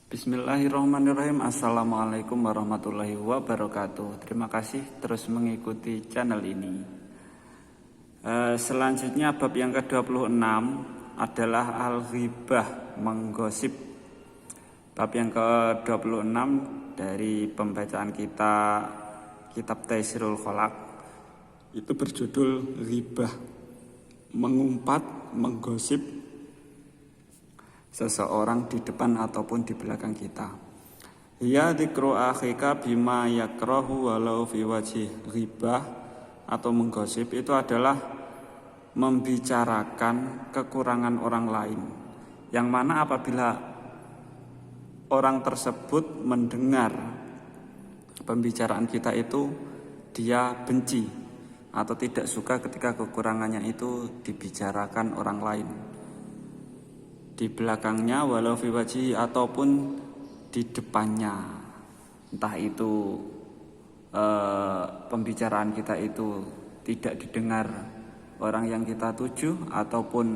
Bismillahirrahmanirrahim. Assalamualaikum warahmatullahi wabarakatuh. Terima kasih terus mengikuti channel ini. Selanjutnya bab yang ke-26 adalah al-ghibah, menggosip. Bab yang ke-26 dari pembacaan kita kitab Taisirul Khalaq itu berjudul ghibah, mengumpat, menggosip seseorang di depan ataupun di belakang kita. Ya dzikru akhika bima yakrahu walau fi wajhi. Ghibah atau menggosip itu adalah membicarakan kekurangan orang lain, yang mana apabila orang tersebut mendengar pembicaraan kita itu dia benci atau tidak suka ketika kekurangannya itu dibicarakan orang lain di belakangnya, walau fi wajhi, ataupun di depannya. Entah itu pembicaraan kita itu tidak didengar orang yang kita tuju, ataupun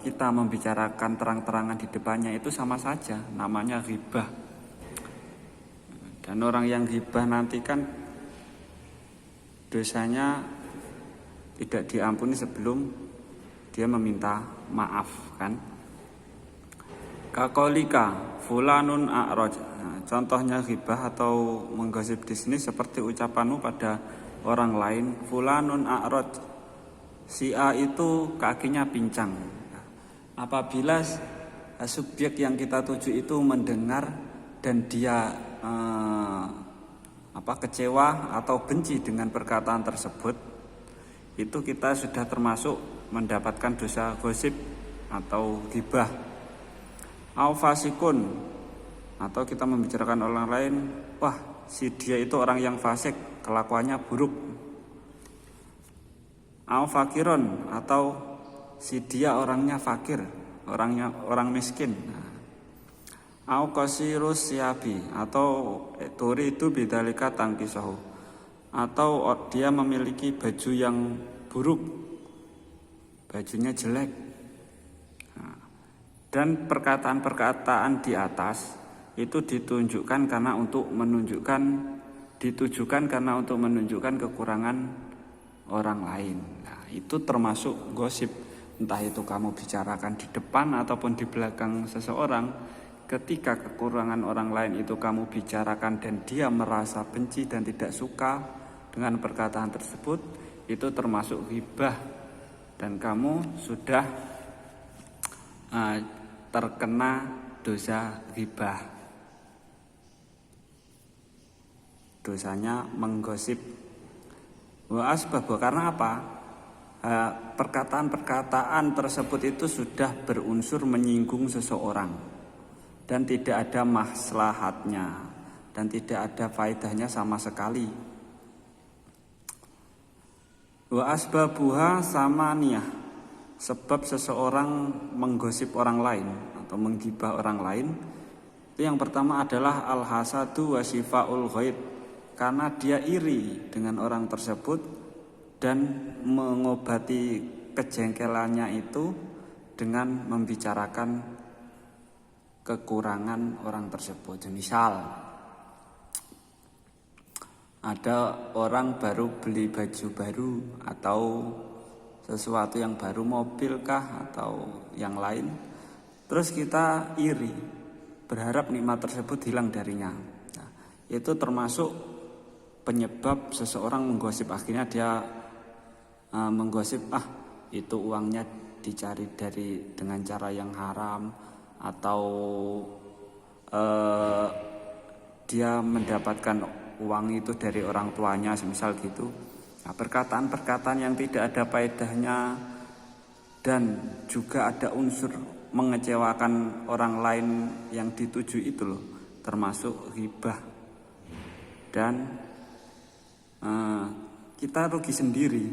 kita membicarakan terang-terangan di depannya, itu sama saja, namanya ghibah. Dan orang yang ghibah nanti kan dosanya tidak diampuni sebelum dia meminta maaf, kan? Kakolika fulanun a'raj. Nah, contohnya ghibah atau menggosip di sini seperti ucapanmu pada orang lain, fulanun a'raj, si A itu kakinya pincang. Nah, apabila subjek yang kita tuju itu mendengar dan dia kecewa atau benci dengan perkataan tersebut, itu kita sudah termasuk mendapatkan dosa gosip atau ghibah. Au fasikun, atau kita membicarakan orang lain, wah si dia itu orang yang fasik, kelakuannya buruk. Au fakiron, atau si dia orangnya fakir, orang miskin. Au qasirus siabi, atau turi itu bidzalika tangkisahu, atau dia memiliki baju yang buruk, bajunya jelek. Dan perkataan-perkataan di atas itu ditujukan karena untuk menunjukkan kekurangan orang lain. Nah, itu termasuk gosip. Entah itu kamu bicarakan di depan ataupun di belakang seseorang, ketika kekurangan orang lain itu kamu bicarakan dan dia merasa benci dan tidak suka dengan perkataan tersebut, itu termasuk ghibah. Dan kamu sudah terkena dosa ghibah. Dosanya menggosip. Wa asbabu, karena apa? Perkataan-perkataan tersebut itu sudah berunsur menyinggung seseorang dan tidak ada maslahatnya dan tidak ada faedahnya sama sekali. Wa asbabuha samaniyah, sebab seseorang menggosip orang lain atau menggibah orang lain, itu yang pertama adalah al-hasadu wa sifaul ghaib, karena dia iri dengan orang tersebut dan mengobati kejengkelannya itu dengan membicarakan kekurangan orang tersebut. Misal ada orang baru beli baju baru atau sesuatu yang baru, mobil kah atau yang lain, terus kita iri, berharap nikmat tersebut hilang darinya. Nah, itu termasuk penyebab seseorang menggosip. Akhirnya dia menggosip, itu uangnya dicari dengan cara yang haram, atau dia mendapatkan uang itu dari orang tuanya, semisal gitu. Nah, perkataan-perkataan yang tidak ada faedahnya dan juga ada unsur mengecewakan orang lain yang dituju itu loh, termasuk ghibah. Dan kita rugi sendiri.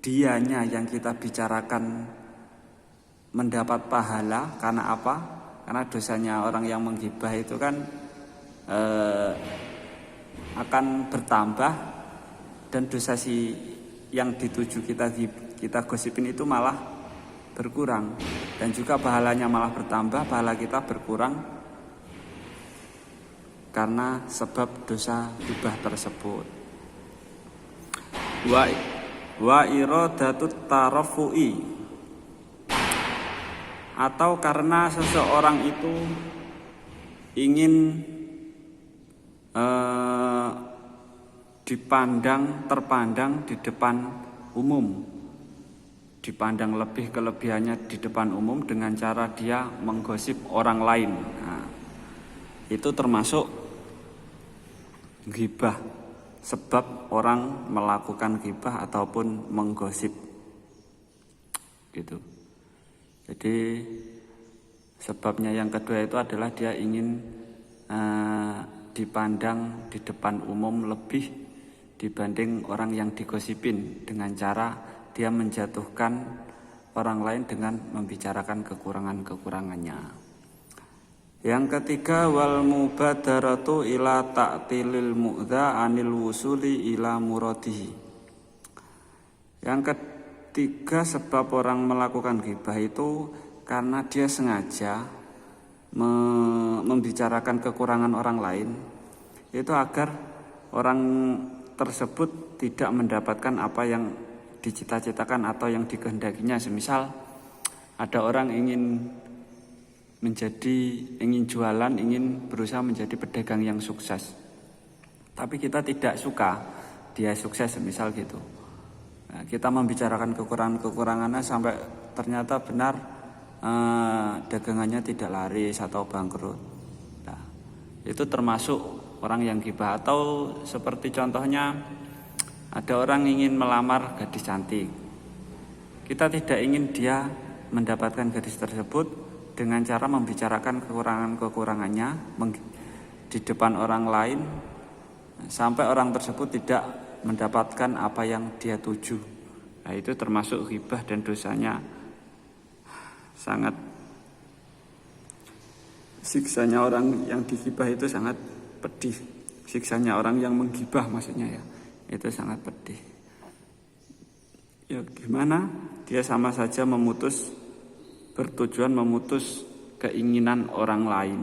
Dianya yang kita bicarakan mendapat pahala, karena apa? Karena dosanya orang yang menggibah itu kan akan bertambah, dan dosa si yang dituju kita gosipin itu malah berkurang, dan juga pahalanya malah bertambah, pahala kita berkurang karena sebab dosa ghibah tersebut. Wa iradatut tarafu'i, atau karena seseorang itu ingin terpandang di depan umum, dipandang lebih kelebihannya di depan umum dengan cara dia menggosip orang lain. Nah, itu termasuk ghibah, sebab orang melakukan ghibah ataupun menggosip gitu. Jadi sebabnya yang kedua itu adalah dia ingin dipandang di depan umum lebih dibanding orang yang digosipin, dengan cara dia menjatuhkan orang lain dengan membicarakan kekurangan-kekurangannya. Yang ketiga, wal mubadaratu ila ta'tilil mu'dha anil wusuli ila muradihi. Yang ketiga sebab orang melakukan ghibah itu karena dia sengaja membicarakan kekurangan orang lain, itu agar orang tersebut tidak mendapatkan apa yang dicita-citakan atau yang dikehendakinya. Semisal ada orang ingin jualan, ingin berusaha menjadi pedagang yang sukses, tapi kita tidak suka dia sukses, semisal gitu. Nah, kita membicarakan kekurangannya sampai ternyata benar dagangannya tidak laris atau bangkrut. Nah, itu termasuk orang yang ghibah. Atau seperti contohnya, ada orang ingin melamar gadis cantik, kita tidak ingin dia mendapatkan gadis tersebut dengan cara membicarakan kekurangannya di depan orang lain, sampai orang tersebut tidak mendapatkan apa yang dia tuju. Nah, itu termasuk ghibah dan dosanya sangat, siksanya orang yang dighibah itu sangat pedih. Siksanya orang yang menggibah maksudnya ya, itu sangat pedih. Ya gimana? Dia sama saja bertujuan memutus keinginan orang lain.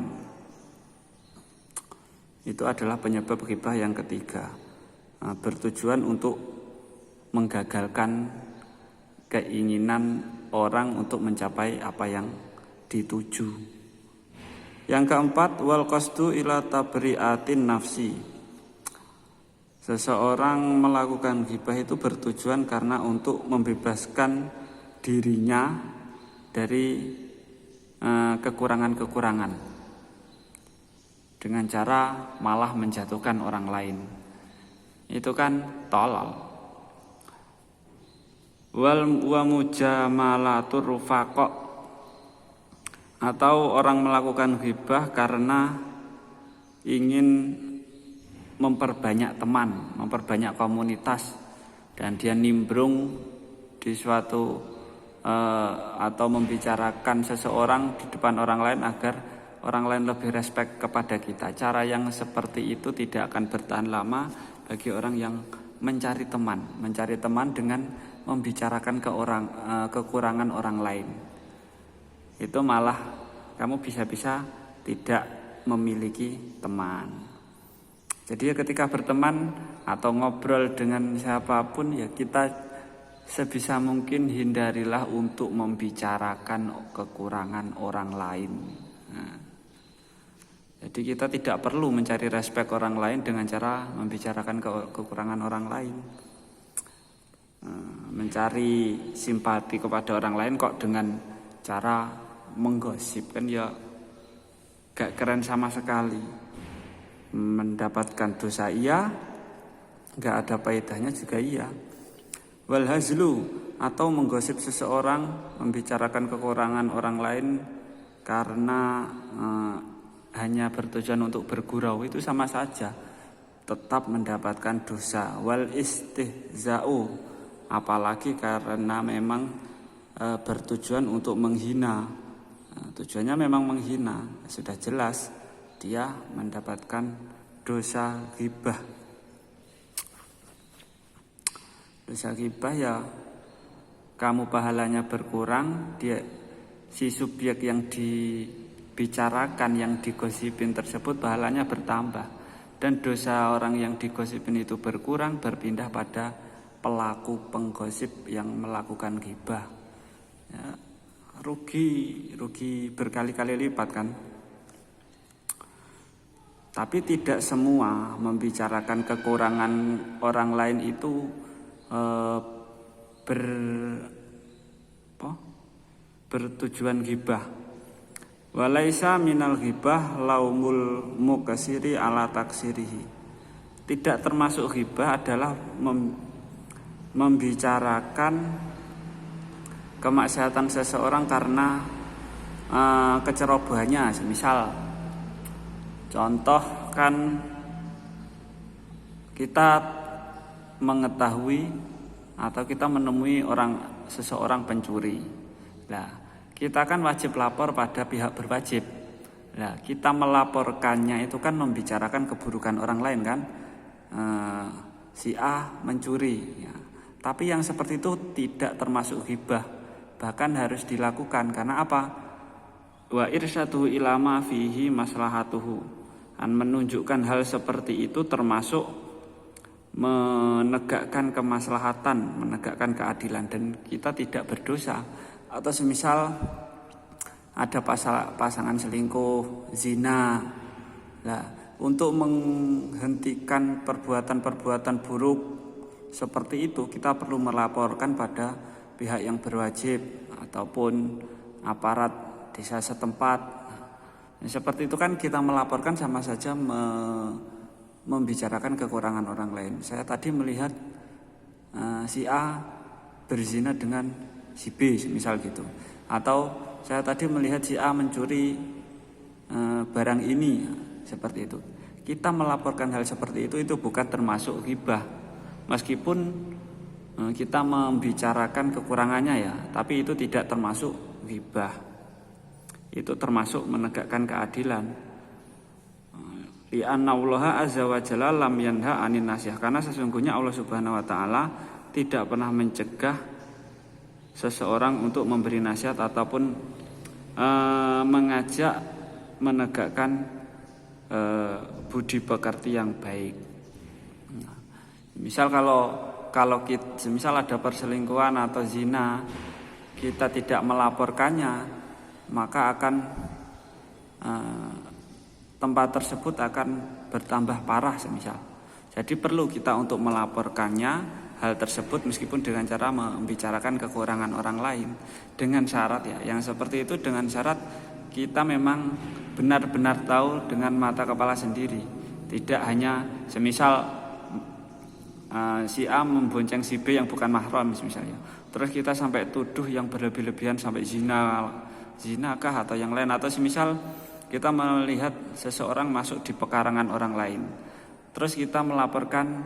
Itu adalah penyebab ghibah yang ketiga. Bertujuan untuk menggagalkan keinginan orang untuk mencapai apa yang dituju. Yang keempat, wal qasdu ila tabri'atin nafsi. Seseorang melakukan ghibah itu bertujuan karena untuk membebaskan dirinya dari kekurangan-kekurangan, dengan cara malah menjatuhkan orang lain. Itu kan tolol. Wa mujamalatur rufaqa, atau orang melakukan ghibah karena ingin memperbanyak teman, memperbanyak komunitas, dan dia nimbrung di suatu atau membicarakan seseorang di depan orang lain agar orang lain lebih respek kepada kita. Cara yang seperti itu tidak akan bertahan lama bagi orang yang mencari teman dengan membicarakan kekurangan orang lain. Itu malah kamu bisa-bisa tidak memiliki teman. Jadi ketika berteman atau ngobrol dengan siapapun, ya kita sebisa mungkin hindarilah untuk membicarakan kekurangan orang lain. Nah, jadi kita tidak perlu mencari respek orang lain dengan cara membicarakan kekurangan orang lain. Mencari simpati kepada orang lain kok dengan cara menggosip, kan ya gak keren sama sekali. Mendapatkan dosa iya, gak ada faedahnya juga iya. Wal hazlu, atau menggosip seseorang, membicarakan kekurangan orang lain karena hanya bertujuan untuk bergurau, itu sama saja tetap mendapatkan dosa. Wal istihza'u, apalagi karena memang bertujuan untuk menghina. Tujuannya memang menghina, sudah jelas dia mendapatkan dosa ghibah. Dosa ghibah ya kamu pahalanya berkurang, si subjek yang dibicarakan, yang digosipin tersebut pahalanya bertambah, dan dosa orang yang digosipin itu berkurang, berpindah pada pelaku penggosip yang melakukan ghibah. Ya, rugi berkali-kali lipat kan. Tapi tidak semua membicarakan kekurangan orang lain itu bertujuan ghibah. Walaisa minal ghibah laumul mukasiri ala taksirihi. Tidak termasuk ghibah adalah membicarakan kemaksiatan seseorang karena kecerobohannya. Misal contoh kan, kita mengetahui atau kita menemui seseorang pencuri. Nah, kita kan wajib lapor pada pihak berwajib. Nah, kita melaporkannya itu kan membicarakan keburukan orang lain kan. Si A mencuri. Ya. Tapi yang seperti itu tidak termasuk ghibah. Bahkan harus dilakukan karena apa? Wa irsyatuhu ilama fihi maslahatuhu. Menunjukkan hal seperti itu termasuk menegakkan kemaslahatan, menegakkan keadilan, dan kita tidak berdosa. Atau semisal ada pasangan selingkuh, zina. Nah, untuk menghentikan perbuatan-perbuatan buruk seperti itu, kita perlu melaporkan pada pihak yang berwajib ataupun aparat desa setempat. Seperti itu kan kita melaporkan sama saja membicarakan kekurangan orang lain. Saya tadi melihat si A berzina dengan si B misal gitu. Atau saya tadi melihat si A mencuri barang ini, seperti itu. Kita melaporkan hal seperti itu bukan termasuk ghibah. Meskipun kita membicarakan kekurangannya ya, tapi itu tidak termasuk ghibah. Itu termasuk menegakkan keadilan. Li'anna Allah azza wa jalla lam yanha anin nasihah, karena sesungguhnya Allah Subhanahu wa taala tidak pernah mencegah seseorang untuk memberi nasihat ataupun mengajak menegakkan budi pekerti yang baik. Misal kalau kita, misal ada perselingkuhan atau zina, kita tidak melaporkannya, maka akan tempat tersebut akan bertambah parah semisal. Jadi perlu kita untuk melaporkannya hal tersebut meskipun dengan cara membicarakan kekurangan orang lain, dengan syarat ya, yang seperti itu dengan syarat kita memang benar-benar tahu dengan mata kepala sendiri. Tidak hanya semisal si A membonceng si B yang bukan mahram misalnya, terus kita sampai tuduh yang berlebih-lebihan sampai zinakah atau yang lain. Atau semisal kita melihat seseorang masuk di pekarangan orang lain, terus kita melaporkan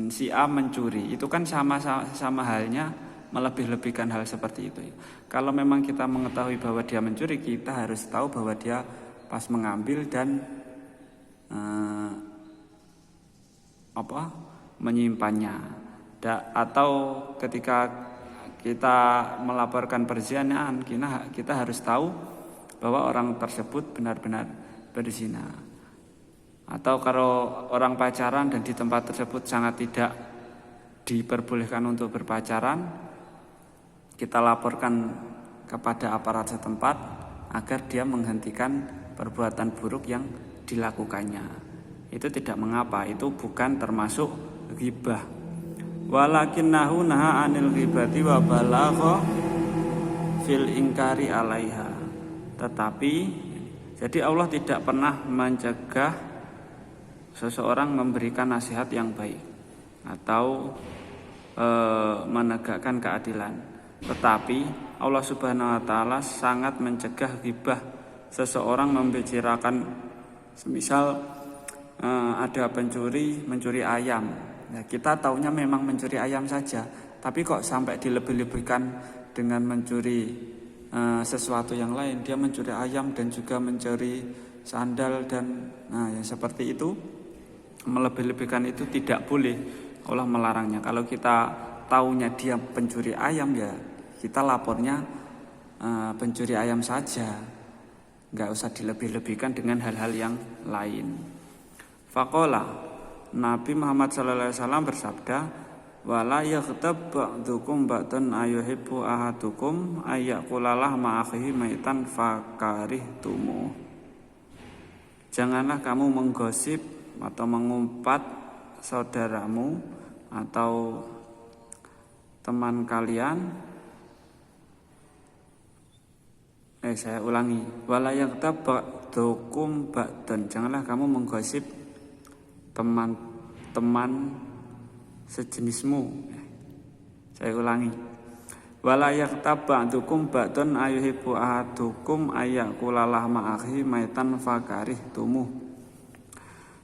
si A mencuri, itu kan sama halnya melebih-lebihkan hal seperti itu. Kalau memang kita mengetahui bahwa dia mencuri, kita harus tahu bahwa dia pas mengambil dan menyimpannya. Atau ketika kita melaporkan perzinahan, kita harus tahu bahwa orang tersebut benar-benar berzina. Atau kalau orang pacaran dan di tempat tersebut sangat tidak diperbolehkan untuk berpacaran, kita laporkan kepada aparat setempat agar dia menghentikan perbuatan buruk yang dilakukannya. Itu tidak mengapa, itu bukan termasuk ghibah. Walakinnahu naha anil ghibati wa balagha fil ingkari alaiha. Tetapi jadi Allah tidak pernah mencegah seseorang memberikan nasihat yang baik atau menegakkan keadilan. Tetapi Allah Subhanahu wa taala sangat mencegah ghibah, seseorang membicarakan semisal ada mencuri ayam. Nah, kita taunya memang mencuri ayam saja, tapi kok sampai dilebih-lebihkan dengan mencuri sesuatu yang lain. Dia mencuri ayam dan juga mencuri sandal dan yang seperti itu, melebih-lebihkan itu tidak boleh. Allah melarangnya. Kalau kita taunya dia pencuri ayam, ya kita lapornya pencuri ayam saja, nggak usah dilebih-lebihkan dengan hal-hal yang lain. Faqala, Nabi Muhammad SAW bersabda, wala yaghtab ba'dukum ba'dan ayuhibbu ahadukum ayyakulalah ma'akhihi maitan fakarihtumu. Janganlah kamu menggosip atau mengumpat saudaramu atau teman kalian. Saya ulangi. Wala yaghtab ba'dukum ba'dan. Janganlah kamu menggosip teman-teman sejenismu. Saya ulangi. Wala yaghtab ba'dukum ba'dan ayuhibbu ahadukum ayyakulalah ma'akhi maitan fakarihtumu.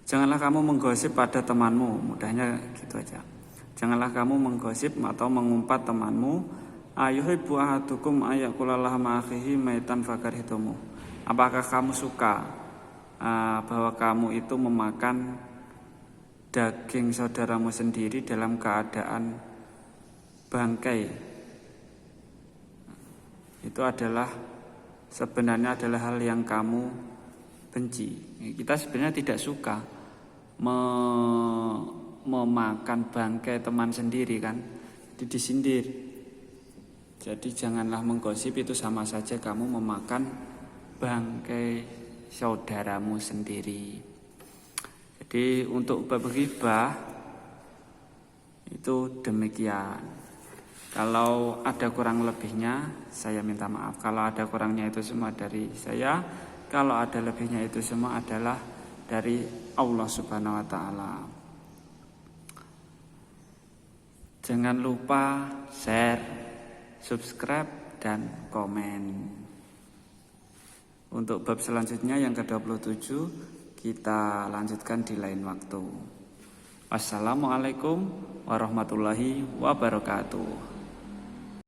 Janganlah kamu menggosip pada temanmu, mudahnya gitu aja. Janganlah kamu menggosip atau mengumpat temanmu, ayuhibbu ahadukum ayyakulalah ma'akhi maitan fakarihtumu. Apakah kamu suka bahwa kamu itu memakan daging saudaramu sendiri dalam keadaan bangkai? Itu sebenarnya adalah hal yang kamu benci. Kita sebenarnya tidak suka memakan bangkai teman sendiri kan, jadi disindir. Jadi janganlah menggosip, itu sama saja kamu memakan bangkai saudaramu sendiri. Jadi untuk bab ghibah itu demikian. Kalau ada kurang lebihnya, saya minta maaf. Kalau ada kurangnya, itu semua dari saya. Kalau ada lebihnya, itu semua adalah dari Allah Subhanahu wa Ta'ala. Jangan lupa share, subscribe, dan komen. Untuk bab selanjutnya yang ke-27, kita lanjutkan di lain waktu. Wassalamualaikum warahmatullahi wabarakatuh.